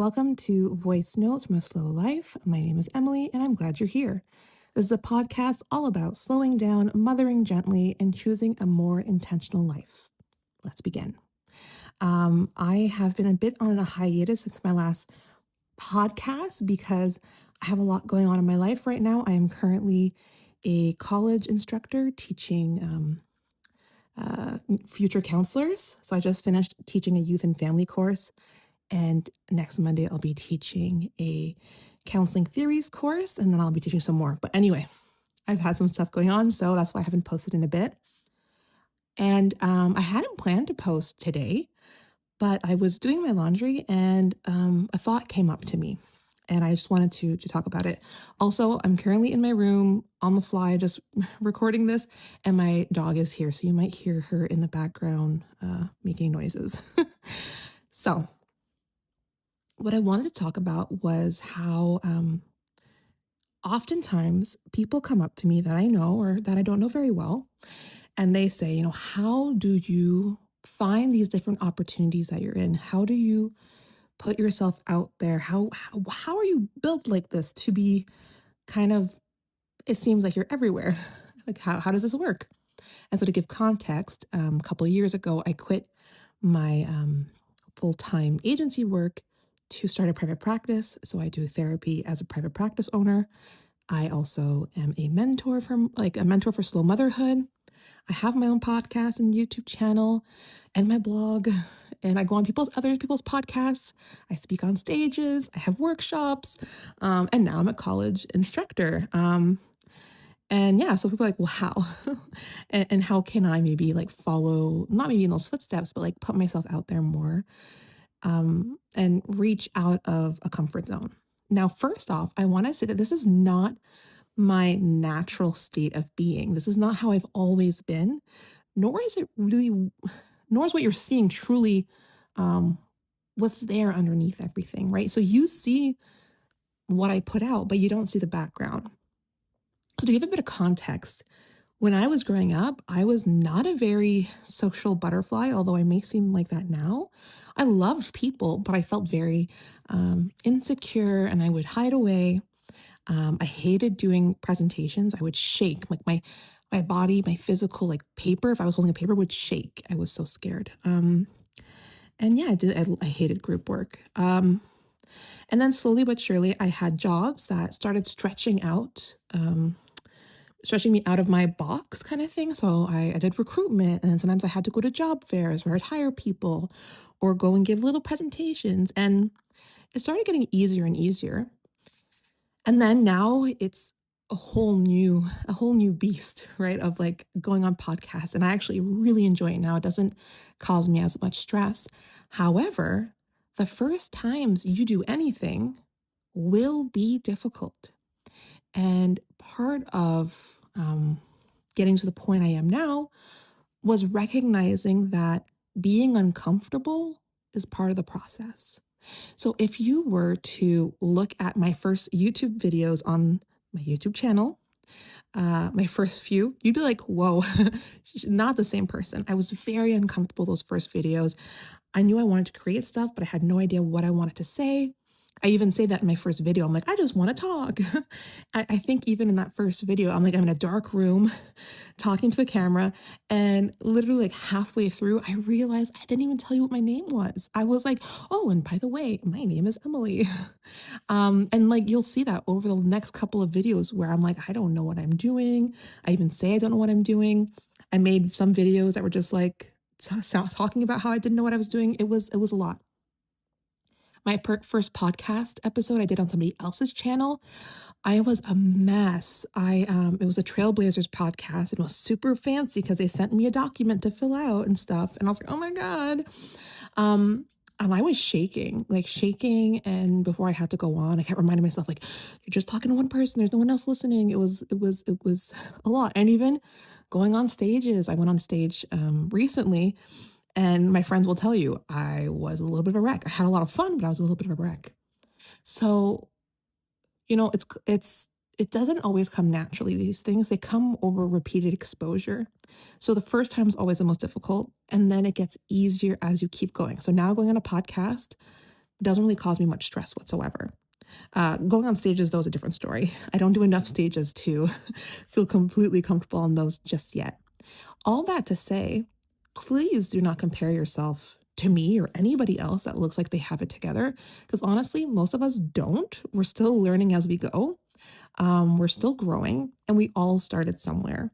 Welcome to Voice Notes from a Slow Life. My name is Emily, and I'm glad you're here. This is a podcast all about slowing down, mothering gently, and choosing a more intentional life. Let's begin. I have been a bit on a hiatus since my last podcast because I have a lot going on in my life right now. I am currently a college instructor teaching future counselors. So I just finished teaching a youth and family course. And next Monday, I'll be teaching a counseling theories course, and then I'll be teaching some more. But anyway, I've had some stuff going on, so that's why I haven't posted in a bit. And I hadn't planned to post today, but I was doing my laundry and a thought came up to me. And I just wanted to talk about it. Also, I'm currently in my room on the fly, just recording this, and my dog is here. So you might hear her in the background making noises. So what I wanted to talk about was how oftentimes people come up to me that I know or that I don't know very well, and they say, how do you find these different opportunities that you're in? How do you put yourself out there? How are you built like this to be kind of, it seems like you're everywhere. Like, how does this work? And so to give context, a couple of years ago, I quit my full-time agency work to start a private practice. So I do therapy as a private practice owner. I also am a mentor for slow motherhood. I have my own podcast and YouTube channel and my blog, and I go on other people's podcasts. I speak on stages. I have workshops, and now I'm a college instructor. And yeah, so people are like, well, how? and how can I maybe follow, not maybe in those footsteps, but put myself out there more and reach out of a comfort zone. Now, first off, I want to say that this is not my natural state of being. This is not how I've always been, nor is what you're seeing truly what's there underneath everything, right? So you see what I put out, but you don't see the background. So to give a bit of context, when I was growing up, I was not a very social butterfly, although I may seem like that now. I loved people, but I felt very insecure and I would hide away. I hated doing presentations. I would shake, my body, my physical paper. If I was holding a paper, would shake. I was so scared. And yeah, I hated group work. And then slowly but surely, I had jobs that started stretching me out of my box kind of thing. So I did recruitment, and sometimes I had to go to job fairs where I'd hire people or go and give little presentations. And it started getting easier and easier. And then now it's a whole new beast, right? Of going on podcasts. And I actually really enjoy it now. It doesn't cause me as much stress. However, the first times you do anything will be difficult. And part of getting to the point I am now was recognizing that being uncomfortable is part of the process. So if you were to look at my first YouTube videos on my YouTube channel, my first few, you'd be like, whoa, not the same person. I was very uncomfortable those first videos. I knew I wanted to create stuff, but I had no idea what I wanted to say. I even say that in my first video. I'm like, I just want to talk. I think even in that first video, I'm in a dark room talking to a camera, and literally halfway through, I realized I didn't even tell you what my name was. I was like, oh, and by the way, my name is Emily. And you'll see that over the next couple of videos where I'm I don't know what I'm doing. I even say I don't know what I'm doing. I made some videos that were just talking about how I didn't know what I was doing. It was a lot. My first podcast episode I did on somebody else's channel, I was a mess. It was a Trailblazers podcast. It was super fancy because they sent me a document to fill out and stuff. And I was like, oh my God. And I was shaking. And before I had to go on, I kept reminding myself, you're just talking to one person. There's no one else listening. It was a lot. And even going on stages, I went on stage recently. And my friends will tell you, I was a little bit of a wreck. I had a lot of fun, but I was a little bit of a wreck. So, it doesn't always come naturally. These things, they come over repeated exposure. So the first time is always the most difficult. And then it gets easier as you keep going. So now going on a podcast doesn't really cause me much stress whatsoever. Going on stages, though, is a different story. I don't do enough stages to feel completely comfortable on those just yet. All that to say, please do not compare yourself to me or anybody else that looks like they have it together. Because honestly, most of us don't. We're still learning as we go. We're still growing, and we all started somewhere.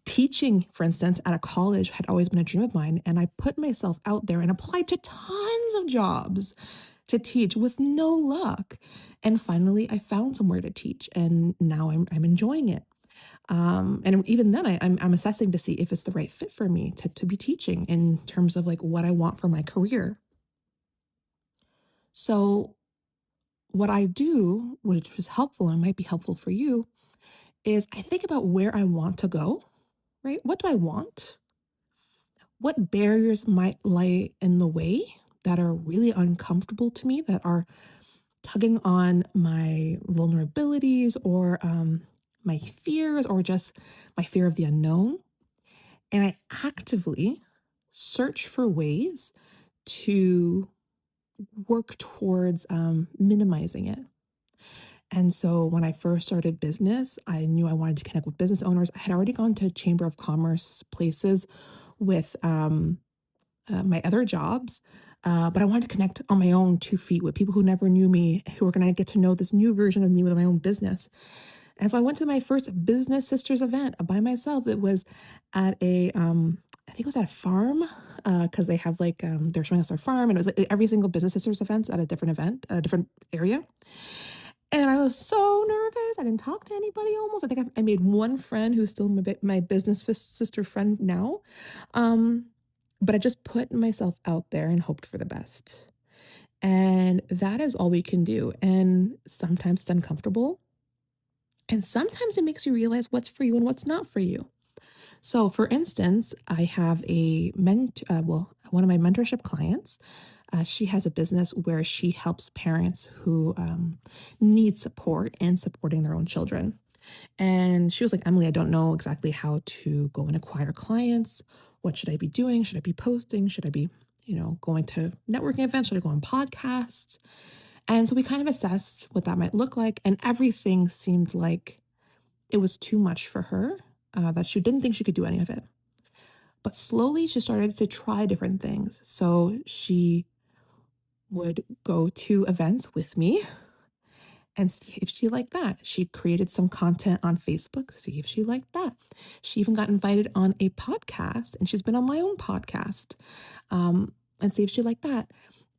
Teaching, for instance, at a college had always been a dream of mine, and I put myself out there and applied to tons of jobs to teach with no luck. And finally, I found somewhere to teach, and now I'm enjoying it. And even then, I'm assessing to see if it's the right fit for me to be teaching in terms of like what I want for my career. So, what I do, which is helpful and might be helpful for you, is I think about where I want to go, right? What do I want? What barriers might lie in the way that are really uncomfortable to me, that are tugging on my vulnerabilities or my fears or just my fear of the unknown? And I actively search for ways to work towards minimizing it. And so when I first started business, I knew I wanted to connect with business owners. I had already gone to Chamber of Commerce places with my other jobs, but I wanted to connect on my own 2 feet with people who never knew me, who were going to get to know this new version of me with my own business. And so I went to my first Business Sisters event by myself. It was at I think it was at a farm, because they have like, they're showing us their farm, and it was like every single Business Sisters event at a different event, a different area. And I was so nervous. I didn't talk to anybody almost. I think I made one friend who's still my business sister friend now. Um, but I just put myself out there and hoped for the best. And that is all we can do. And sometimes it's uncomfortable. And sometimes it makes you realize what's for you and what's not for you. So, for instance, I have one of my mentorship clients. She has a business where she helps parents who need support in supporting their own children. And she was like, Emily, I don't know exactly how to go and acquire clients. What should I be doing? Should I be posting? Should I be, going to networking events? Should I go on podcasts? And so we kind of assessed what that might look like. And everything seemed like it was too much for her, that she didn't think she could do any of it. But slowly she started to try different things. So she would go to events with me and see if she liked that. She created some content on Facebook, see if she liked that. She even got invited on a podcast, and she's been on my own podcast, and see if she liked that.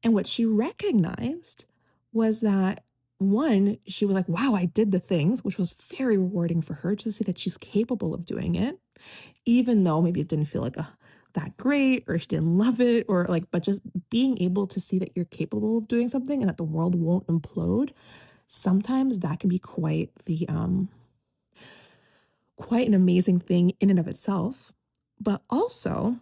And what she recognized was that, one, she was like, wow, I did the things, which was very rewarding for her to see that she's capable of doing it, even though maybe it didn't feel like that great, or she didn't love it, or like, but just being able to see that you're capable of doing something and that the world won't implode, sometimes that can be quite an amazing thing in and of itself. But also,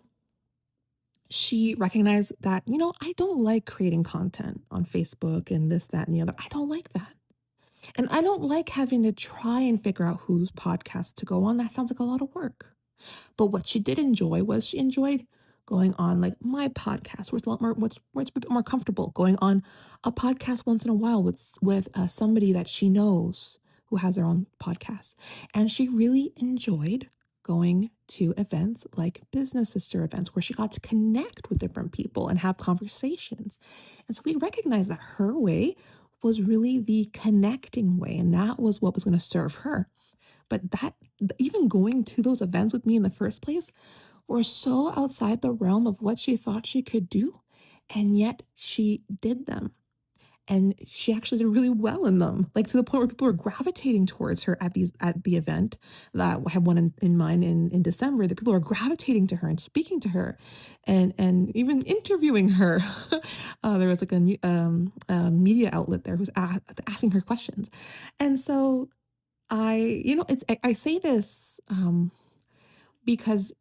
she recognized that, I don't like creating content on Facebook and this, that, and the other. I don't like that. And I don't like having to try and figure out whose podcast to go on. That sounds like a lot of work. But what she did enjoy was she enjoyed going on like my podcast, where it's a lot more, where it's a bit more comfortable, going on a podcast once in a while with somebody that she knows who has their own podcast. And she really enjoyed going to events like Business Sister events, where she got to connect with different people and have conversations. And so we recognized that her way was really the connecting way, and that was what was going to serve her. But that, even going to those events with me in the first place, were so outside the realm of what she thought she could do. And yet she did them. And she actually did really well in them, like to the point where people were gravitating towards her at the event that I had one in mind in December. That people were gravitating to her and speaking to her, and even interviewing her. There was like a media outlet there who was asking her questions, and so I say this because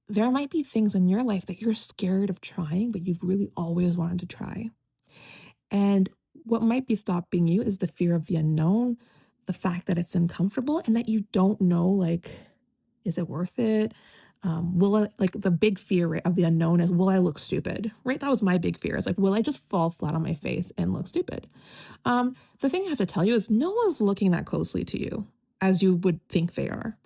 there might be things in your life that you're scared of trying, but you've really always wanted to try. And what might be stopping you is the fear of the unknown, the fact that it's uncomfortable, and that you don't know, like, is it worth it? Will I, like the big fear, right, of the unknown is, will I look stupid? Right? That was my big fear. It's like, will I just fall flat on my face and look stupid? The thing I have to tell you is no one's looking that closely to you as you would think they are.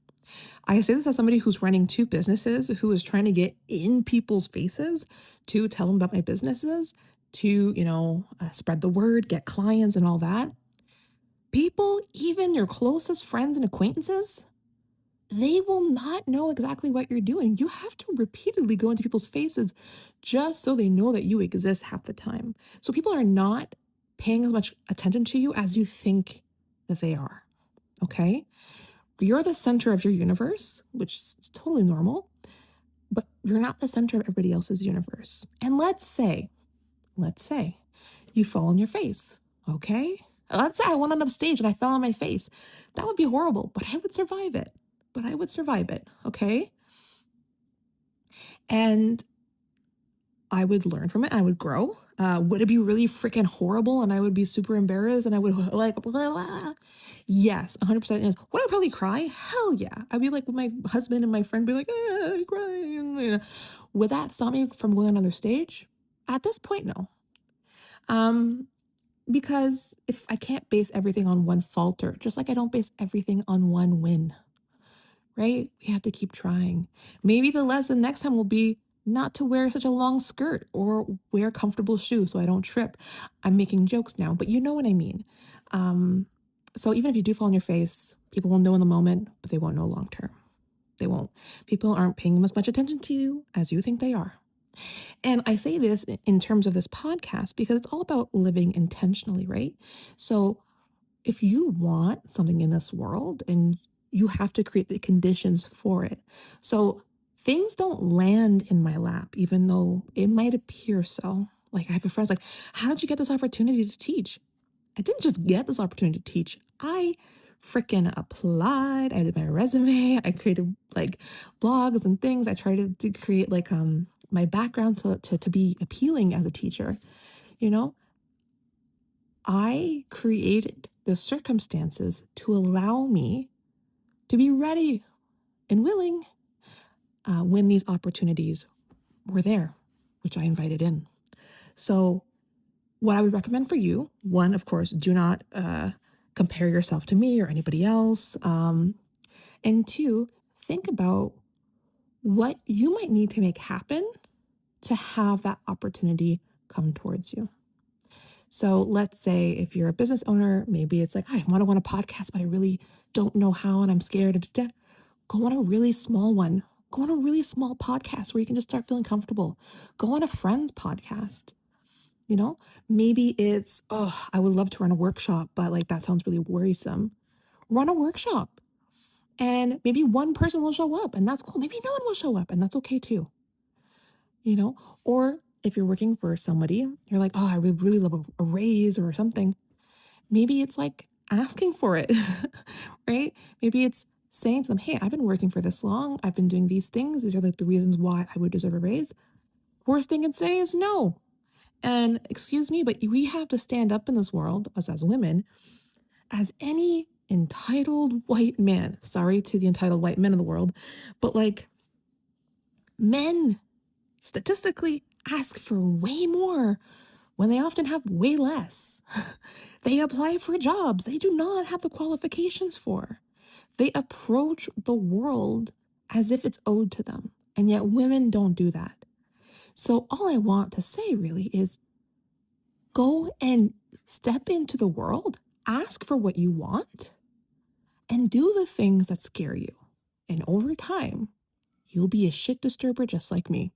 I say this as somebody who's running two businesses, who is trying to get in people's faces to tell them about my businesses, to, spread the word, get clients and all that. People, even your closest friends and acquaintances, they will not know exactly what you're doing. You have to repeatedly go into people's faces just so they know that you exist half the time. So people are not paying as much attention to you as you think that they are. Okay? You're the center of your universe, which is totally normal, but you're not the center of everybody else's universe. And let's say you fall on your face. Okay? Let's say I went on a stage and I fell on my face. That would be horrible, but I would survive it. Okay? And I would learn from it. I would grow. Would it be really freaking horrible and I would be super embarrassed and I would like, blah, blah. Yes, 100% is. Would I probably cry? Hell yeah. I'd be like with my husband and my friend be like, I'm crying. Would that stop me from going on another stage? At this point, no. Um, because if I can't base everything on one falter, just like I don't base everything on one win, right? We have to keep trying. Maybe the lesson next time will be not to wear such a long skirt or wear comfortable shoes so I don't trip. I'm making jokes now, but you know what I mean. Um, so even if you do fall on your face, people will know in the moment, but they won't know long term. They won't. People aren't paying as much attention to you as you think they are. And I say this in terms of this podcast because it's all about living intentionally, right? So if you want something in this world and you have to create the conditions for it. So things don't land in my lap, even though it might appear so. Like I have a friend like, how did you get this opportunity to teach? I didn't just get this opportunity to teach. I freaking applied. I did my resume. I created like blogs and things. I tried to create like my background to be appealing as a teacher. You know, I created the circumstances to allow me to be ready and willing when these opportunities were there, which I invited in. So, what I would recommend for you, one, of course, do not compare yourself to me or anybody else. And two, think about what you might need to make happen to have that opportunity come towards you. So let's say if you're a business owner, maybe it's like, I want to run a podcast, but I really don't know how and I'm scared. Go on a really small one. Go on a really small podcast where you can just start feeling comfortable. Go on a friend's podcast. Maybe it's, oh, I would love to run a workshop, but like that sounds really worrisome. Run a workshop and maybe one person will show up and that's cool. Maybe no one will show up and that's okay too. Or if you're working for somebody, you're like, oh, I would really love a raise or something. Maybe it's like asking for it, right? Maybe it's saying to them, hey, I've been working for this long. I've been doing these things. These are like the reasons why I would deserve a raise. Worst thing I'd say is no. And excuse me, but we have to stand up in this world, us as women, as any entitled white man. Sorry to the entitled white men in the world, but like men statistically ask for way more when they often have way less. They apply for jobs they do not have the qualifications for. They approach the world as if it's owed to them. And yet women don't do that. So all I want to say really is go and step into the world, ask for what you want, and do the things that scare you. And over time, you'll be a shit disturber just like me.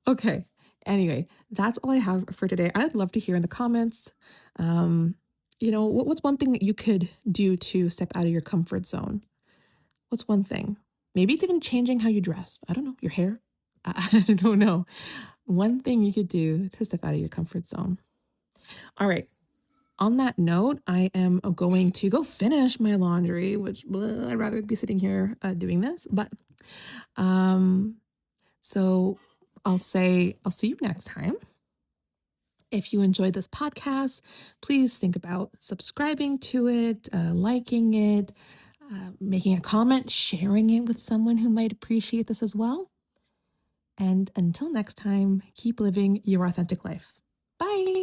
Okay. Anyway, that's all I have for today. I'd love to hear in the comments. What's one thing that you could do to step out of your comfort zone? What's one thing? Maybe it's even changing how you dress. I don't know, your hair. I don't know. One thing you could do to step out of your comfort zone. All right. On that note, I am going to go finish my laundry, which I'd rather be sitting here doing this. But so I'll see you next time. If you enjoyed this podcast, please think about subscribing to it, liking it, making a comment, sharing it with someone who might appreciate this as well. And until next time, keep living your authentic life. Bye.